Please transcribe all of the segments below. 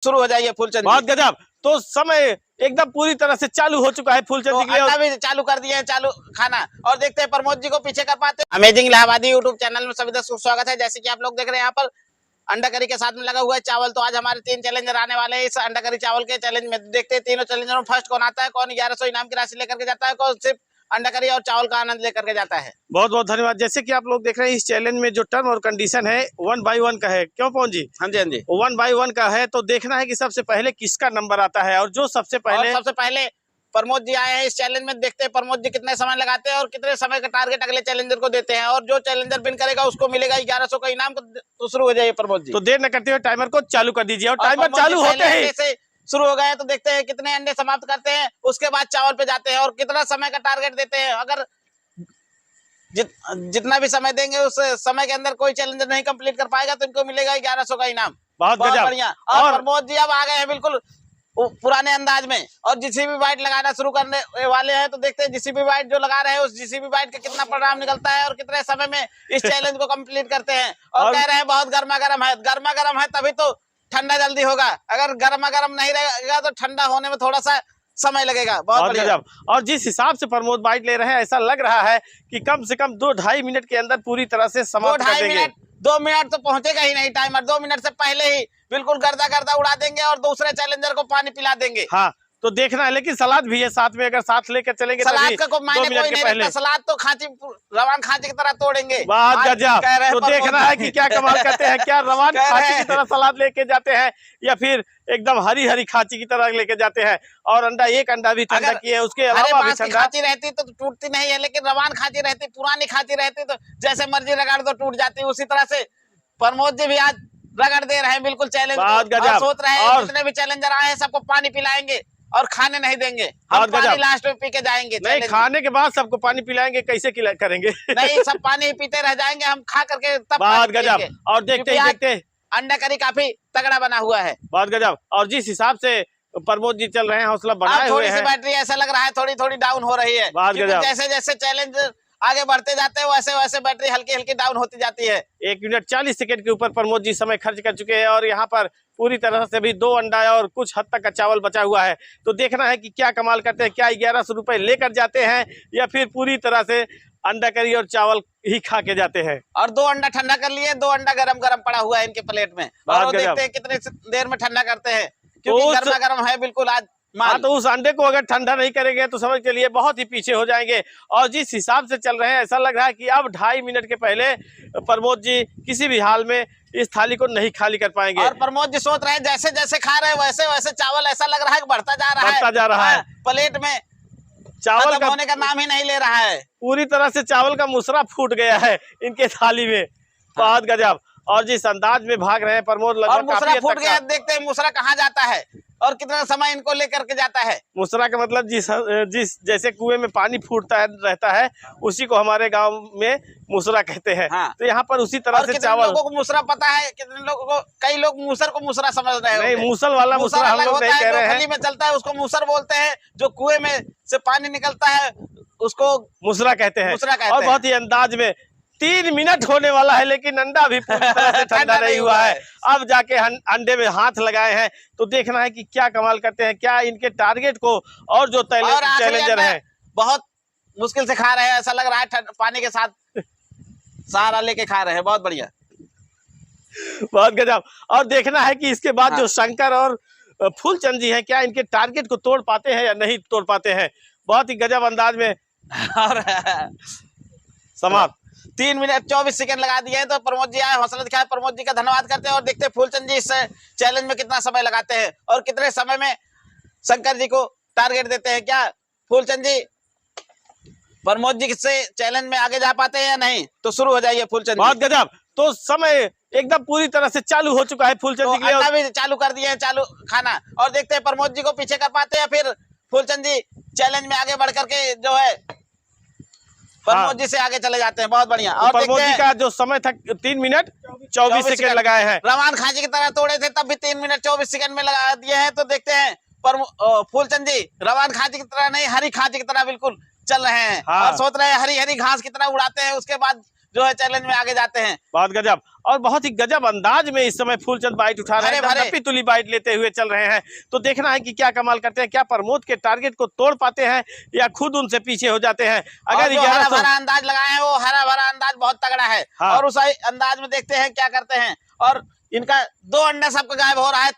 शुरू हो जाइए फूलचंद। बहुत गजब। तो समय एकदम पूरी तरह से चालू हो चुका है फूलचंद तो जी के लिए। अंडा भी चालू कर दिए हैं, चालू खाना। और देखते हैं प्रमोद जी को पीछे कर पाते हैं। अमेजिंग इलाहाबादी यूट्यूब चैनल में सभी दर्शकों को स्वागत है। जैसे कि आप लोग देख रहे हैं यहाँ पर अंडा करी के साथ में लगा हुआ है चावल। तो आज हमारे 3 चैलेंजर आने वाले हैं इस अंडा करी चावल के चैलेंज में। देखते हैं तीनों चैलेंजर में फर्स्ट कौन आता है, कौन 1100 इनाम की राशि लेकर के जाता है, कौन सिर्फ अंडा करी और चावल का आनंद लेकर के जाता है। बहुत बहुत धन्यवाद। जैसे कि आप लोग देख रहे हैं इस चैलेंज में जो टर्म और कंडीशन है 1 बाय 1 का है, क्यों पवन जी? हाँ जी, हाँ जी, 1 बाय 1 का है। तो देखना है कि सबसे पहले किसका नंबर आता है और जो सबसे पहले प्रमोद जी आए हैं इस चैलेंज में। देखते हैं प्रमोद जी कितने समय लगाते हैं और कितने समय का टारगेट अगले चैलेंजर को देते हैं। और जो चैलेंजर विन करेगा उसको मिलेगा 1100 का इनाम। तो शुरू हो जाइए प्रमोद जी। तो देर न करते हुए टाइमर को चालू कर दीजिए। और टाइमर चालू होते ही से शुरू हो गया। तो देखते हैं कितने अंडे समाप्त करते हैं, उसके बाद चावल पे जाते हैं और कितना समय का टारगेट देते हैं। अगर जितना भी समय देंगे उस समय के अंदर कोई चैलेंजर नहीं कंप्लीट कर पाएगा तो इनको मिलेगा 1100 का इनाम। बहुत बढ़िया। और प्रमोद जी अब आ गए हैं बिल्कुल पुराने अंदाज में और जीसीबी बाइट लगाना शुरू करने वाले हैं। तो देखते हैं जीसीबी बाइट जो लगा रहे हैं उस जीसीबी बाइट का कितना परिणाम निकलता है और कितने समय में इस चैलेंज को कंप्लीट करते हैं। और कह रहे हैं बहुत गर्मा गर्म है। गर्मा गर्म है तभी तो ठंडा जल्दी होगा। अगर गर्मा गर्म नहीं रहेगा तो ठंडा होने में थोड़ा सा समय लगेगा। बहुत बढ़िया। और जिस हिसाब से प्रमोद बाइट ले रहे हैं ऐसा लग रहा है कि कम से कम 2-2.5 मिनट के अंदर पूरी तरह से समाप्त कर देंगे। 2 मिनट तो पहुंचेगा ही नहीं टाइमर। 2 मिनट से पहले ही बिल्कुल गर्दा उड़ा देंगे और दूसरे चैलेंजर को पानी पिला देंगे। हाँ, तो देखना है। लेकिन सलाद भी है साथ में, अगर साथ लेकर चलेंगे सलाद का कोई मायने कोई नहीं रखता। सलाद तो रवान खांची की तरह तोड़ेंगे। बहुत गजब। तो देखना है कि क्या कमाल करते हैं। क्या रवान खांची की तरह सलाद लेके जाते हैं या फिर एकदम हरी हरी खांची की तरह लेके जाते हैं। और एक अंडा भी ठंडा किए है, उसके अलावा भी ठंडा। खांची रहती तो टूटती नहीं है, लेकिन रवान खांची रहती, पुरानी खांची रहती तो जैसे मर्जी रगड़ तो टूट जाती। उसी तरह से प्रमोद जी भी आज रगड़ दे रहे हैं बिल्कुल चैलेंज। सोच रहे हैं जितने भी चैलेंजर आए हैं सबको पानी पिलाएंगे और खाने नहीं देंगे। हम पानी लास्ट में पी के जाएंगे। नहीं, खाने के बाद सबको पानी पिलाएंगे, कैसे करेंगे? नहीं, सब पानी ही पीते रह जाएंगे हम खा करके तब। बहुत गजब। और देखते अंडा करी काफी तगड़ा बना हुआ है। बहुत गजब। और जिस हिसाब से प्रमोद जी चल रहे हैं, हौसला बढ़ाए हुए हैं। थोड़ी सी बैटरी ऐसा लग रहा है थोड़ी डाउन हो रही है। जैसे जैसे चैलेंज आगे बढ़ते जाते हैं वैसे वैसे बैटरी हल्की हल्की डाउन होती जाती है। 1 मिनट 40 सेकंड के ऊपर प्रमोद जी समय खर्च कर चुके हैं और यहाँ पर पूरी तरह से भी 2 अंडा और कुछ हद तक का चावल बचा हुआ है। तो देखना है कि क्या कमाल करते हैं। क्या 1100 रुपए लेकर जाते हैं या फिर पूरी तरह से अंडा करी और चावल ही खा के जाते हैं। और 2 अंडा ठंडा कर लिए, 2 अंडा गरम पड़ा हुआ है इनके प्लेट में। और देखते हैं कितने देर में ठंडा करते हैं, क्योंकि गर्मा गर्म है बिल्कुल आज। हाँ, तो उस अंडे को अगर ठंडा नहीं करेंगे तो समझ के लिए बहुत ही पीछे हो जाएंगे। और जिस हिसाब से चल रहे हैं ऐसा लग रहा है कि अब 2.5 मिनट के पहले प्रमोद जी किसी भी हाल में इस थाली को नहीं खाली कर पाएंगे। और प्रमोद जी सोच रहे हैं जैसे जैसे खा रहे हैं वैसे वैसे चावल ऐसा लग रहा है बढ़ता जा रहा है। प्लेट में चावल होने का नाम ही नहीं ले रहा है। पूरी तरह से चावल का मुसरा फूट गया है इनके थाली में। बहुत गजब। और जिस अंदाज में भाग रहे हैं प्रमोद, और मुसरा फूट गया। देखते हैं मुसरा कहाँ जाता है और कितना समय इनको लेकर के जाता है। मुसरा का मतलब जिस जैसे कुएं में पानी फूटता रहता है उसी को हमारे गांव में मुसरा कहते हैं। हाँ। तो यहाँ पर उसी तरह से चावल। लोगों को मुसरा पता है, कितने लोगों को, कई लोग मूसर को मुसरा समझ रहे हैं। नहीं, मूसल वाला मुसरा हम लोग नहीं कह रहे हैं। गली में चलता है उसको मूसर बोलते हैं। जो कुएं में से पानी निकलता है उसको मुसरा कहते हैं। और बहुत ही अंदाज में 3 मिनट होने वाला है लेकिन अंडा भी पूरी तरह से ठंडा नहीं हुआ है। अब जाके अंडे में हाथ लगाए हैं। तो देखना है कि क्या कमाल करते हैं, क्या इनके टारगेट को और जो चैलेंजर है बहुत मुश्किल से खा रहे हैं। ऐसा लग रहा है पानी के साथ सहारा लेके खा रहे हैं। बहुत बढ़िया, बहुत गजब। और देखना है कि इसके बाद जो शंकर और फूलचंद जी हैं क्या इनके टारगेट को तोड़ पाते हैं या नहीं तोड़ पाते हैं। बहुत ही गजब अंदाज में और समाप्त। 3 मिनट 24 सेकंड लगा दिए हैं। तो प्रमोद जी आए, हौसला दिखाया, प्रमोद जी का धन्यवाद करते हैं। और देखते हैं फूलचंद जी इस चैलेंज में कितना समय लगाते हैं और कितने समय में शंकर जी को टारगेट देते हैं। क्या फूलचंद जी प्रमोद जी से चैलेंज में आगे जा पाते हैं या नहीं। तो शुरू हो जाइए फूलचंद। बहुत गजब। तो समय एकदम पूरी तरह से चालू हो चुका है फूलचंद जी के लिए। अंडा भी चालू कर दिए हैं, चालू खाना। और देखते हैं प्रमोद जी को पीछे कर पाते हैं फिर फूलचंद जी चैलेंज में आगे बढ़ करके जो है प्रमोद जी से आगे चले जाते हैं। बहुत बढ़िया। और प्रमोद जी का जो समय था 3 मिनट 24 सेकंड लगाए हैं। रवान खांची की तरह तोड़े थे तब भी 3 मिनट 24 सेकंड में लगा दिए हैं। तो देखते हैं फूलचंद जी रवान खांची की तरह नहीं, हरी खांची की तरह बिल्कुल चल रहे हैं। और सोच रहे हैं हरी हरी घास की तरह उड़ाते हैं, उसके बाद जो है चैलेंज में आगे जाते हैं। बहुत गजब, और बहुत ही गजब अंदाज में इस समय फूलचंद बाइट उठा रहे हैं, भरे। नप्पी तुली बाइट लेते हुए चल रहे हैं। तो देखना है कि क्या कमाल करते हैं, क्या प्रमोद के टारगेट को तोड़ पाते हैं या खुद उनसे पीछे हो जाते हैं। अगर जो हरा भरा अंदाज लगाए हैं वो हरा भरा अंदाज बहुत तगड़ा है। हाँ। और उस अंदाज में देखते हैं क्या करते हैं। और इनका 2 अंडा सबका गायब हो रहा है,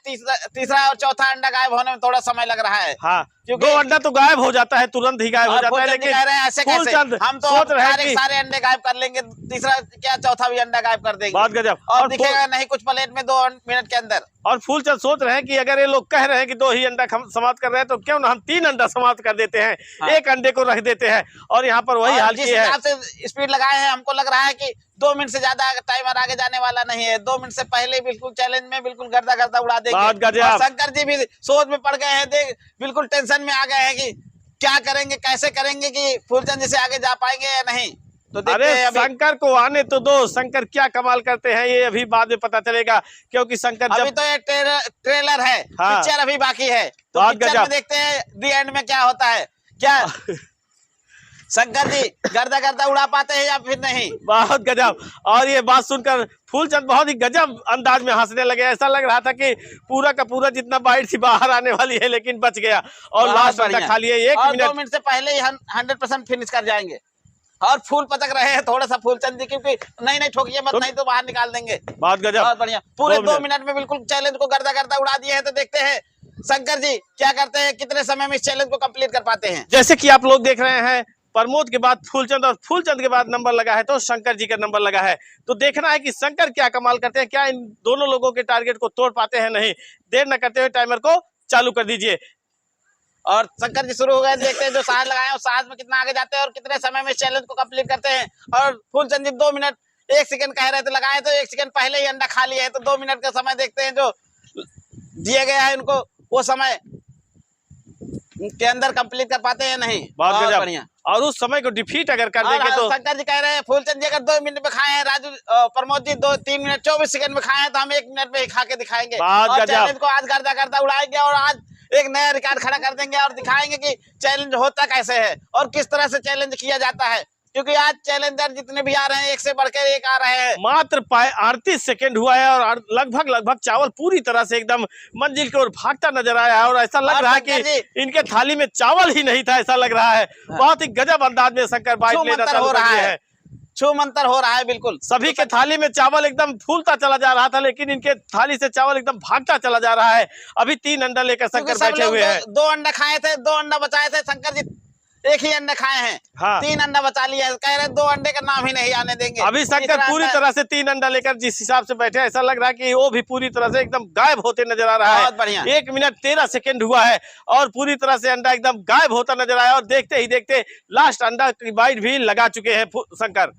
तीसरा और चौथा अंडा गायब होने में थोड़ा समय लग रहा है। हाँ, क्योंकि 2 अंडा तो गायब हो जाता है, तुरंत ही गायब हो जाता है, लेकिन कह रहे हैं ऐसे कैसे, फूलचंद हम तो सोच रहे हैं कि सारे अंडे गायब कर लेंगे, तीसरा क्या चौथा भी अंडा गायब कर देंगे। बहुत गजब। और दिखेगा नहीं कुछ प्लेट में 2 मिनट के अंदर। और फूलचंद सोच रहे हैं कि अगर ये लोग कह रहे हैं कि 2 ही अंडा समाप्त कर रहे हैं तो क्यों ना हम 3 अंडा समाप्त कर देते हैं। हाँ। 1 अंडे को रख देते हैं, और यहाँ पर वही हाल जिस किया है। हिसाब से स्पीड लगाए हैं हमको लग रहा है कि 2 मिनट से ज्यादा टाइमर आगे जाने वाला नहीं है। 2 मिनट से पहले बिल्कुल चैलेंज में बिल्कुल गर्दा उड़ा बहुत देंगे। गजब। और शंकर जी भी सोच में पड़ गए हैं, देख बिल्कुल टेंशन में आ गए हैं कि क्या करेंगे, कैसे करेंगे कि फूलचंद जी से आगे जा पाएंगे या नहीं। तो देखते अरे हैं अभी। शंकर को आने तो दो, शंकर क्या कमाल करते हैं ये अभी बाद में पता चलेगा, क्योंकि शंकर अभी जब तो ये ट्रेलर है। हाँ। पिक्चर अभी बाकी है, तो बहुत पिक्चर गजब। में देखते हैं दी एंड में क्या होता है। क्या शंकर जी गर्दा उड़ा पाते हैं या फिर नहीं। बहुत गजब। और ये बात सुनकर फूलचंद बहुत ही गजब अंदाज में हंसने लगे। ऐसा लग रहा था कि पूरा का पूरा जितना बाइट थी बाहर आने वाली है, लेकिन बच गया और लास्ट अंडा खा लिए। 1 2 मिनट से पहले ही 100% फिनिश कर जाएंगे। और फूल पटक रहे हैं थोड़ा सा फूलचंद जी, क्योंकि नहीं ठोकिए मत, नहीं तो बाहर निकाल देंगे। बहुत गजब, बहुत बढ़िया। पूरे 2 मिनट में बिल्कुल चैलेंज को गर्दा उड़ा दिए हैं। तो देखते हैं शंकर जी क्या करते हैं, कितने समय में इस चैलेंज को कंप्लीट कर पाते हैं। जैसे कि आप लोग देख रहे हैं, प्रमोद के बाद फूलचंद और फूलचंद के बाद नंबर लगा है तो शंकर जी का नंबर लगा है। तो देखना है कि शंकर क्या कमाल करते हैं, क्या इन दोनों लोगों के टारगेट को तोड़ पाते हैं। नहीं देर न करते हुए टाइमर को चालू कर दीजिए। और शंकर जी शुरू हो गए। देखते हैं जो साहस लगाए हैं उस साहस में कितना आगे जाते हैं और कितने समय में चैलेंज को कंप्लीट करते हैं। और फूलचंद जी 2 मिनट 1 सेकंड कह रहे थे लगाए, तो 1 सेकंड पहले ही अंडा खा लिया है। तो 2 मिनट का समय देखते हैं जो दिया गया है उनको, वो समय के अंदर कंप्लीट कर पाते हैं नहीं। बहुत बढ़िया। और उस समय को डिफीट अगर कर देंगे तो शंकर जी कह रहे हैं फूलचंद जी अगर 2 मिनट में खाए हैं, राजू प्रमोद जी 3 मिनट 24 सेकंड में खाए हैं, तो हम 1 मिनट में ही खा के दिखाएंगे। और चैलेंज को आज गर्दा उड़ाएंगे और आज एक नया रिकॉर्ड खड़ा कर देंगे और दिखाएंगे कि चैलेंज होता कैसे है और किस तरह से चैलेंज किया जाता है। क्योंकि आज चैलेंजर जितने भी आ रहे हैं, एक से बढ़कर एक आ रहे हैं। मात्र 38 सेकंड हुआ है और लगभग चावल पूरी तरह से एकदम मंजिल की ओर भागता नजर आया है। और ऐसा लग रहा है कि इनके थाली में चावल ही नहीं था, ऐसा लग रहा है। बहुत ही गजब अंदाज में शंकर बाइट लेना चालू कर दिया है। छू मंतर हो रहा है बिल्कुल। सभी के थाली में चावल एकदम फूलता चला जा रहा था, लेकिन इनके थाली से चावल एकदम भागता चला जा रहा है। अभी 3 अंडा लेकर शंकर बैठे हुए हैं। 2 अंडा खाए थे, 2 अंडा बचाए थे। शंकर जी 1 ही अंडा खाए हैं। हाँ। 3 अंडा बचा लिया है। कह रहे 2 अंडे का नाम ही नहीं आने देंगे। अभी शंकर पूरी तरह से 3 अंडा लेकर जिस हिसाब से बैठे, ऐसा लग रहा है कि वो भी पूरी तरह से एकदम गायब होते नजर आ रहा है। बहुत बढ़िया। 1 मिनट 13 सेकंड हुआ है और पूरी तरह से अंडा एकदम गायब होता नजर आया। और देखते ही देखते लास्ट अंडा की बाइट भी लगा चुके हैं शंकर।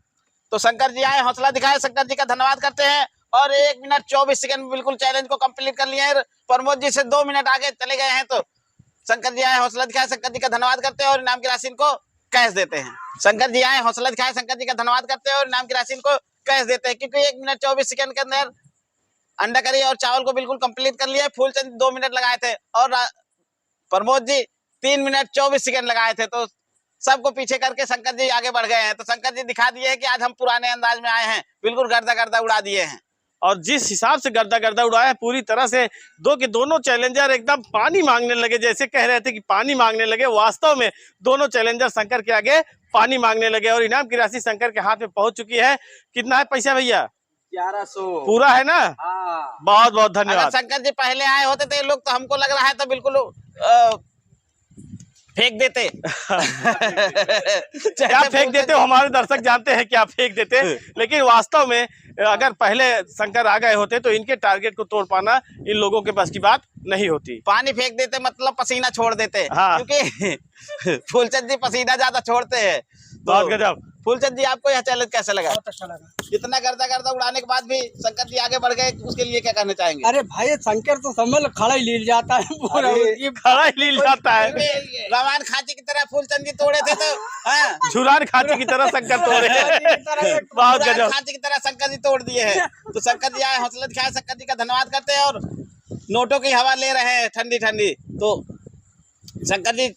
तो शंकर जी आए, हौसला दिखाए, शंकर जी का धन्यवाद करते हैं। और 1 मिनट 24 सेकंड में बिल्कुल चैलेंज को कंप्लीट कर लिया है। प्रमोद जी से 2 मिनट आगे चले गए हैं। तो शंकर जी आए, हौसला दिखाए, शंकर जी का धन्यवाद करते हैं और इनाम की राशि को कैश देते हैं। शंकर जी आए, हौसला दिखाए, शंकर जी का धन्यवाद करते हैं और इनाम की राशि को कैश देते हैं। क्योंकि 1 मिनट 24 सेकंड के अंदर अंडा करी और चावल को बिल्कुल कंप्लीट कर लिया है। फूलचंद 2 मिनट लगाए थे और प्रमोद जी 3 मिनट 24 सेकंड लगाए थे। तो सबको पीछे करके शंकर जी आगे बढ़ गए हैं। तो शंकर जी दिखा दिए कि आज हम पुराने अंदाज में आए हैं, बिल्कुल गर्दा उड़ा दिए हैं। और जिस हिसाब से गर्दा उड़ाया है पूरी तरह से, दोनों चैलेंजर एकदम पानी मांगने लगे। जैसे कह रहे थे कि पानी मांगने लगे, वास्तव में दोनों चैलेंजर शंकर के आगे पानी मांगने लगे। और इनाम की राशि शंकर के हाथ में पहुंच चुकी है। कितना है पैसा भैया? 1100 पूरा है ना? बहुत बहुत धन्यवाद। अगर शंकर जी पहले आए होते थे लोग, तो हमको लग रहा है तो बिल्कुल फेंक देते। क्या फेंक देते हो, हमारे दर्शक जानते हैं क्या फेंक देते। लेकिन वास्तव में अगर पहले शंकर आ गए होते तो इनके टारगेट को तोड़ पाना इन लोगों के बस की बात नहीं होती। पानी फेंक देते मतलब पसीना छोड़ देते। हाँ। क्योंकि फूलचंद जी पसीना ज्यादा छोड़ते हैं। बहुत गजब। फूलचंद जी आपको यह चैलेंज कैसा लगा? बहुत अच्छा लगा। इतना गर्दा उड़ाने के बाद भी शंकर जी आगे बढ़ गए, उसके लिए क्या कहना चाहेंगे? अरे भाई शंकर तो समझ खड़ा ही लील जाता है पूरा। खड़ा ही लील जाता है। रवान खांची की तरह फूलचंद जी तोड़े थे तो झुरान खांची की तरह शंकर तोड़े हैं। बहुत गजब। खांची की तरह शंकर जी तोड़ दिए हैं। तो शंकर जी आए, हौसला दिखाए, शंकर जी का धन्यवाद करते हैं और नोटों की हवा ले रहे हैं ठंडी। तो शंकर जी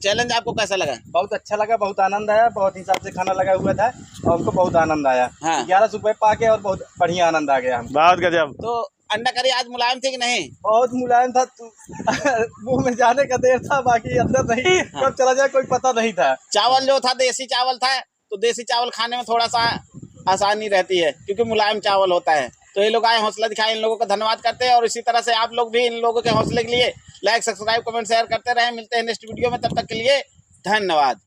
चैलेंज आपको कैसा लगा? बहुत अच्छा लगा, बहुत आनंद आया, बहुत हिसाब से खाना लगा हुआ था और हमको बहुत आनंद आया। हाँ। 1100 रुपए पाके और बहुत बढ़िया आनंद आ गया हमको। बहुत गजब। तो अंडा करी आज मुलायम थी कि नहीं? बहुत मुलायम था, मुंह में जाने का देर था, बाकी अंदर नहीं कब चला जाए कोई पता नहीं था। चावल जो था देसी चावल था, तो देसी चावल खाने में थोड़ा सा आसानी रहती है क्योंकि मुलायम चावल होता है। तो ये लोग आए, हौसला दिखाए, इन लोगों का धन्यवाद करते हैं। और इसी तरह से आप लोग भी इन लोगों के हौसले के लिए लाइक, सब्सक्राइब, कमेंट, शेयर करते रहें। मिलते हैं नेक्स्ट वीडियो में, तब तक के लिए धन्यवाद।